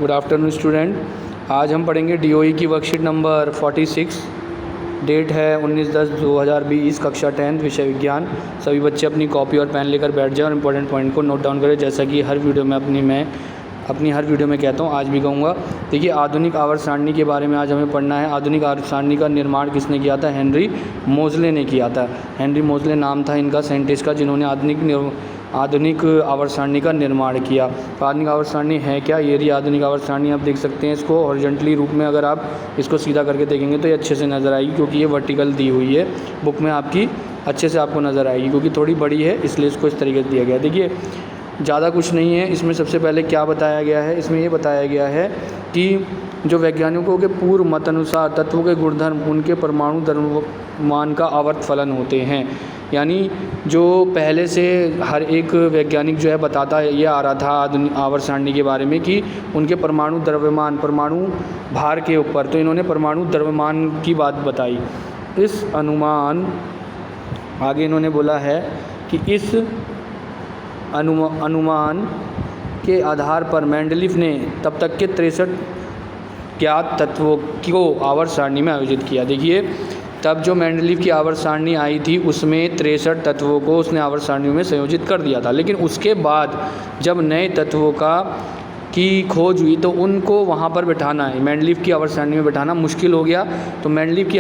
Good afternoon student. आज हम पढ़ेंगे डीओई की वर्कशीट नंबर 46। डेट है 19/10/2020, कक्षा 10th, विषय विज्ञान। सभी बच्चे अपनी कॉपी और पेन लेकर बैठ जाएं और इम्पोर्टेंट पॉइंट को नोट डाउन करें, जैसा कि हर वीडियो में अपनी हर वीडियो में कहता हूँ, आज भी कहूँगा। देखिए, आधुनिक आवर्त सारणी के बारे में आज हमें पढ़ना है। आधुनिक आवर्त सारणी का निर्माण किसने किया था? हेनरी मोज़ले ने किया था। हेनरी मोज़ले नाम था इनका साइंटिस्ट का, जिन्होंने आधुनिक आवर्त सारणी का निर्माण किया। तो आधुनिक आवर्त सारणी है क्या? ये रही आधुनिक आवर्त सारणी। आप देख सकते हैं इसको हॉरिजॉन्टली रूप में, अगर आप इसको सीधा करके देखेंगे तो ये अच्छे से नज़र आएगी, क्योंकि ये वर्टिकल दी हुई है। बुक में आपकी अच्छे से आपको नज़र आएगी, क्योंकि थोड़ी बड़ी है इसलिए इसको इस तरीके से दिया गया है। देखिए, ज़्यादा कुछ नहीं है इसमें। सबसे पहले क्या बताया गया है? इसमें ये बताया गया है कि जो वैज्ञानिकों के पूर्व मत अनुसार तत्वों के गुणधर्म उनके परमाणु द्रव्यमान का आवर्त फलन होते हैं। यानी जो पहले से हर एक वैज्ञानिक जो है बताता ये आ रहा था आधुनिक आवर्त सारणी के बारे में कि उनके परमाणु द्रव्यमान, परमाणु भार के ऊपर, तो इन्होंने परमाणु द्रव्यमान की बात बताई। इस अनुमान, आगे इन्होंने बोला है कि इस अनुमान के आधार पर मेंडलीफ ने तब तक के 63 ज्ञात तत्वों को आवर्त सारणी में आयोजित किया। देखिए, तब जो मेंडलीफ की आवर्त सारणी आई थी उसमें 63 तत्वों को उसने आवर्त सारणी में संयोजित कर दिया था। लेकिन उसके बाद जब नए तत्वों की खोज हुई तो उनको वहाँ पर बिठाना है, मेंडलीफ की आवर्त सारणी में बिठाना मुश्किल हो गया। तो मेंडलीफ की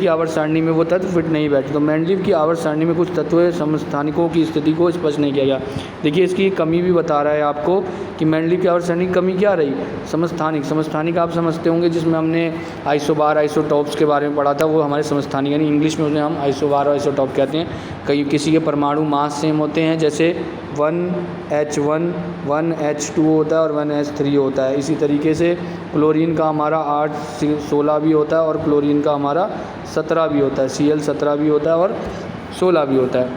आवर्त सारणी में वो तत्व फिट नहीं बैठे। तो मेंडलीफ की आवर्त सारणी में कुछ तत्व समस्थानिकों की स्थिति को स्पष्ट नहीं किया गया। देखिए, इसकी कमी भी बता रहा है आपको कि मेंडलीफ की आवर्त सारणी की कमी क्या रही? समस्थानिक आप समझते होंगे, जिसमें हमने आइसोबार, आइसोटॉप्स के बारे में पढ़ा था, वो हमारे समस्थानिक, यानी इंग्लिश में उन्हें हम आइसोबार और आइसोटॉप कहते हैं। कई किसी के परमाणु मास सेम होते हैं, जैसे 1H1 1H2 होता है और 1H3 होता है। इसी तरीके से क्लोरीन का हमारा 8-16 भी होता है और क्लोरीन का हमारा 17 भी होता है। Cl17 भी होता है और 16 भी होता है।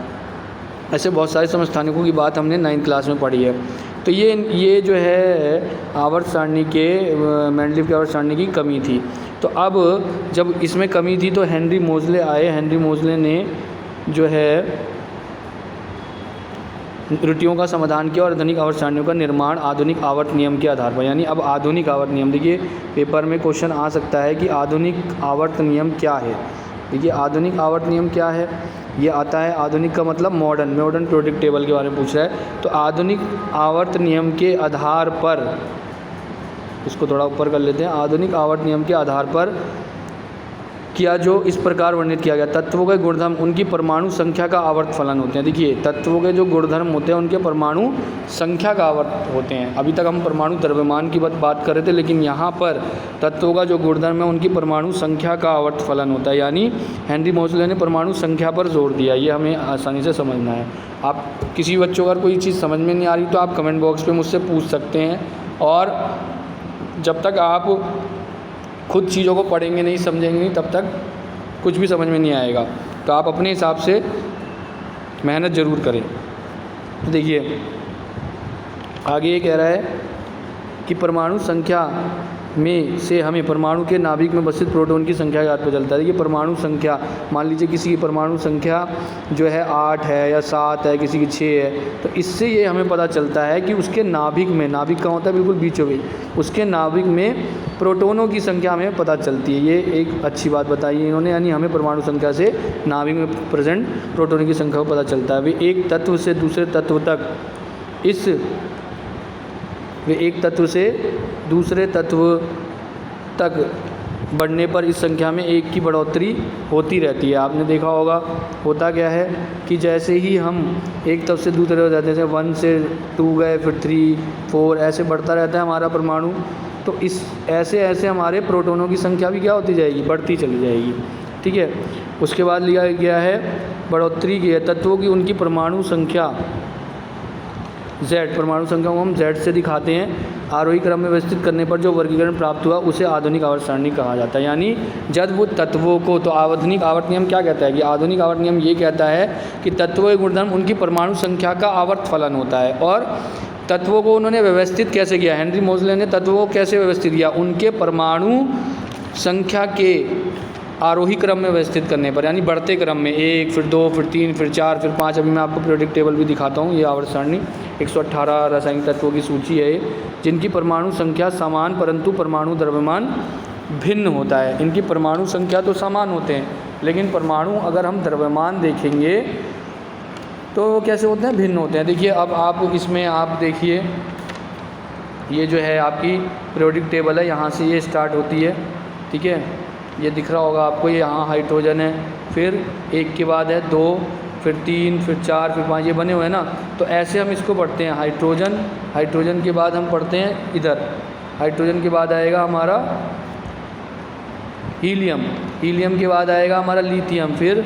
ऐसे बहुत सारे समस्थानिकों की बात हमने 9th क्लास में पढ़ी है। तो ये जो है आवर्त सारणी के मेंडलीफ की आवर्त सारणी की कमी थी। तो अब जब इसमें कमी थी तो हेनरी मोज़ले आए। हेनरी मोज़ले ने जो है त्रुटियों का समाधान किया और आधुनिक आवर्त सारणियों का निर्माण आधुनिक आवर्त नियम के आधार पर। यानी अब आधुनिक आवर्त नियम, देखिए पेपर में क्वेश्चन आ सकता है कि आधुनिक आवर्त नियम क्या है। देखिए, आधुनिक आवर्त नियम क्या है? ये आता है, आधुनिक का मतलब मॉडर्न पीरियोडिक टेबल के बारे में पूछ रहा है। तो आधुनिक आवर्त नियम के आधार पर, इसको थोड़ा ऊपर कर लेते हैं, आधुनिक आवर्त नियम के आधार पर किया जो इस प्रकार वर्णित किया गया। तत्वों के गुणधर्म उनकी परमाणु संख्या का आवर्त फलन होते हैं। देखिए, तत्वों के जो गुणधर्म होते हैं उनके परमाणु संख्या का आवर्त होते हैं। अभी तक हम परमाणु द्रव्यमान की बात कर रहे थे, लेकिन यहाँ पर तत्वों का जो गुणधर्म है उनकी परमाणु संख्या का आवर्त फलन होता है। यानी हेनरी मोज़ले ने परमाणु संख्या पर जोर दिया। ये हमें आसानी से समझना है। आप किसी बच्चों अगर कोई चीज़ समझ में नहीं आ रही तो आप कमेंट बॉक्स पर मुझसे पूछ सकते हैं, और जब तक आप खुद चीज़ों को पढ़ेंगे नहीं, समझेंगे नहीं, तब तक कुछ भी समझ में नहीं आएगा। तो आप अपने हिसाब से मेहनत ज़रूर करें। देखिए, आगे ये कह रहा है कि परमाणु संख्या में से हमें परमाणु के नाभिक में बसित प्रोटॉन की संख्या का पता चलता है। देखिए, परमाणु संख्या, मान लीजिए किसी की परमाणु संख्या जो है 8 है या 7 है, किसी की 6 है, तो इससे ये हमें पता चलता है कि उसके नाभिक में, नाभिक का होता है बिल्कुल बीचों बीच, उसके नाभिक में प्रोटोनों की संख्या हमें पता चलती है। ये एक अच्छी बात बताई है इन्होंने, यानी हमें परमाणु संख्या से नाभिक में प्रेजेंट प्रोटोनों की संख्या को पता चलता है। वे एक तत्व से दूसरे तत्व तक बढ़ने पर इस संख्या में 1 की बढ़ोतरी होती रहती है। आपने देखा होगा, होता क्या है कि जैसे ही हम एक तत्व से दूसरे हो जाते हैं, जैसे 1 से 2 गए, फिर 3 4 ऐसे बढ़ता रहता है हमारा परमाणु। तो इस ऐसे हमारे प्रोटोनों की संख्या भी क्या होती जाएगी? बढ़ती चली जाएगी। ठीक है। उसके बाद लिया गया है बढ़ोतरी की है तत्वों की उनकी परमाणु संख्या Z, परमाणु संख्या को हम Z से दिखाते हैं। आरोही क्रम में व्यवस्थित करने पर जो वर्गीकरण प्राप्त हुआ उसे आधुनिक आवर्त सारणी कहा जाता है। यानी जब वो तत्वों को, तो आधुनिक आवर्त नियम क्या कहता है कि आधुनिक आवर्त नियम ये कहता है कि तत्वों के गुणधर्म उनकी परमाणु संख्या का आवर्त फलन होता है। और तत्वों को उन्होंने व्यवस्थित कैसे किया? हेनरी मोज़ले ने तत्वों को कैसे व्यवस्थित किया? उनके परमाणु संख्या के आरोही क्रम में व्यवस्थित करने पर, यानी बढ़ते क्रम में 1, फिर 2, फिर 3, फिर 4, फिर 5। अभी मैं आपको पीरियोडिक टेबल भी दिखाता हूँ, ये आवर्त सारणी। 118 रासायनिक तत्वों की सूची है जिनकी परमाणु संख्या समान परंतु परमाणु द्रव्यमान भिन्न होता है। इनकी परमाणु संख्या तो समान होते हैं, लेकिन परमाणु अगर हम द्रव्यमान देखेंगे तो कैसे होते हैं, भिन्न होते हैं। देखिए अब आप इसमें आप देखिए, ये जो है आपकी पीरियोडिक टेबल है, यहाँ से ये स्टार्ट होती है, ठीक है, ये दिख रहा होगा आपको, ये यहाँ हाइड्रोजन है, फिर एक के बाद है 2, फिर 3, फिर 4, फिर 5, ये बने हुए हैं ना। तो ऐसे हम इसको पढ़ते हैं, हाइड्रोजन, हाइड्रोजन के बाद हम पढ़ते हैं इधर, हाइड्रोजन के बाद आएगा हमारा हीलियम, हीलियम के बाद आएगा हमारा लिथियम, फिर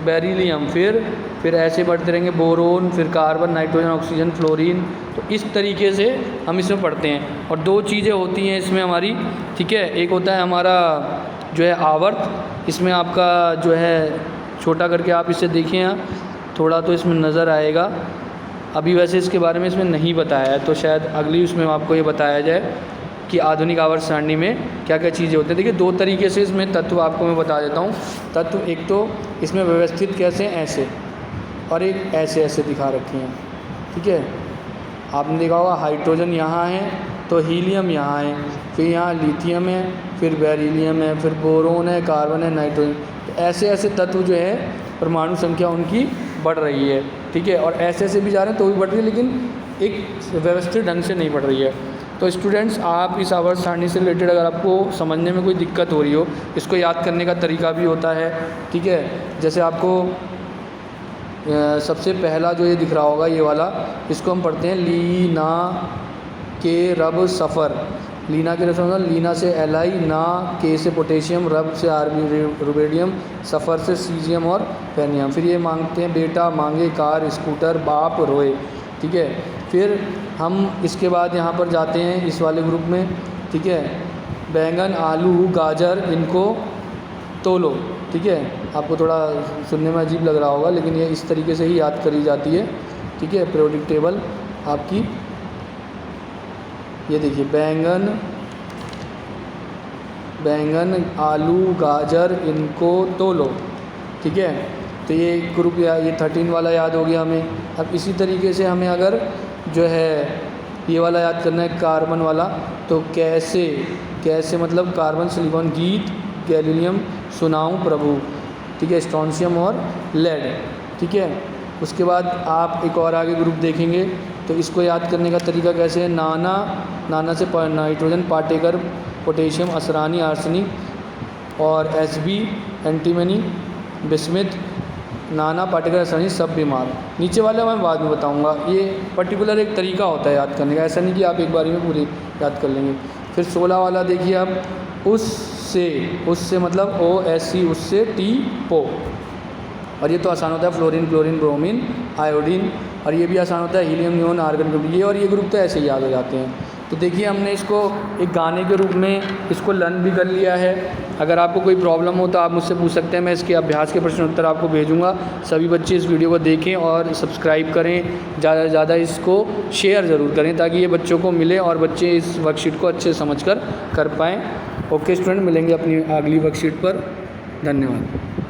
बेरिलियम, फिर ऐसे बढ़ते रहेंगे, बोरोन, फिर कार्बन, नाइट्रोजन, ऑक्सीजन, फ्लोरीन। तो इस तरीके से हम इसमें पढ़ते हैं। और दो चीज़ें होती हैं इसमें हमारी, ठीक है, एक होता है हमारा जो है आवर्त, इसमें आपका जो है छोटा करके आप इसे देखिए यहाँ थोड़ा तो इसमें नज़र आएगा। अभी वैसे इसके बारे में इसमें नहीं बताया है, तो शायद अगली उसमें आपको ये बताया जाए कि आधुनिक आवर्त सारणी में क्या क्या चीज़ें होती हैं। देखिए दो तरीके से इसमें तत्व आपको मैं बता देता हूँ। तत्व एक तो इसमें व्यवस्थित कैसे ऐसे, और एक ऐसे ऐसे दिखा रखे हैं, ठीक है। आपने देखा होगा हाइड्रोजन यहाँ है तो हीलियम यहाँ है, फिर यहाँ लिथियम है, फिर बेरिलियम है, फिर बोरोन है, कार्बन है, नाइट्रोजन। तो ऐसे ऐसे तत्व जो है परमाणु संख्या उनकी बढ़ रही है, ठीक है। और ऐसे ऐसे भी जा रहे हैं तो भी बढ़ रही है, लेकिन एक व्यवस्थित ढंग से नहीं बढ़ रही है। तो स्टूडेंट्स आप इस आवर्त सारणी से रिलेटेड अगर आपको समझने में कोई दिक्कत हो रही हो, इसको याद करने का तरीका भी होता है, ठीक है। जैसे आपको सबसे पहला जो ये दिख रहा होगा ये वाला, इसको हम पढ़ते हैं लीना के रब सफ़र। लीना के रब सफ़र, लीना से एलाई, ना के से पोटेशियम, रब से आरबी रुबेडियम, सफ़र से सीजियम और पेनियम। फिर ये मांगते हैं बेटा मांगे कार स्कूटर, बाप रोए, ठीक है। फिर हम इसके बाद यहाँ पर जाते हैं इस वाले ग्रुप में, ठीक है, बैंगन, आलू, गाजर, इनको तोलो, ठीक है। आपको थोड़ा सुनने में अजीब लग रहा होगा, लेकिन ये इस तरीके से ही याद करी जाती है, ठीक है। पीरियोडिक टेबल आपकी ये देखिए, बैंगन, आलू, गाजर, इनको तोलो, ठीक है। तो ये ग्रुप ये 13 वाला याद हो गया हमें। अब इसी तरीके से हमें अगर जो है ये वाला याद करना है कार्बन वाला, तो कैसे मतलब कार्बन, सिलिकॉन, गीत, गैलीलियम, सुनाऊं प्रभु, ठीक है, स्ट्रोंशियम और लेड, ठीक है। उसके बाद आप एक और आगे ग्रुप देखेंगे तो इसको याद करने का तरीका कैसे है, नाना से nitrogen, Patekar, potassium, Asrani, arsenic, और एसबी, एंटीमनी, बिस्मिथ, नाना, पाटेकर, असरानी, सब बीमार। नीचे वाले मैं बाद में बताऊंगा। ये पर्टिकुलर एक तरीका होता है याद करने का, ऐसा नहीं कि आप एक बारी में पूरी याद कर लेंगे। फिर 16 वाला देखिए आप, उससे मतलब OSC, उससे T पो, और ये तो आसान होता है, फ्लोरीन, क्लोरीन, ब्रोमीन, आयोडीन, और ये भी आसान होता है, हीलियम, नियोन, आर्गन ग्रुप। ये और ये ग्रुप तो ऐसे ही याद हो जाते हैं। तो देखिए हमने इसको एक गाने के रूप में इसको लर्न भी कर लिया है। अगर आपको कोई प्रॉब्लम हो तो आप मुझसे पूछ सकते हैं, मैं इसके अभ्यास के प्रश्न उत्तर आपको भेजूंगा। सभी बच्चे इस वीडियो को देखें और सब्सक्राइब करें, ज़्यादा से ज़्यादा इसको शेयर ज़रूर करें ताकि ये बच्चों को मिले और बच्चे इस वर्कशीट को अच्छे समझ कर पाएँ। ओके स्टूडेंट, मिलेंगे अपनी अगली वर्कशीट पर। धन्यवाद।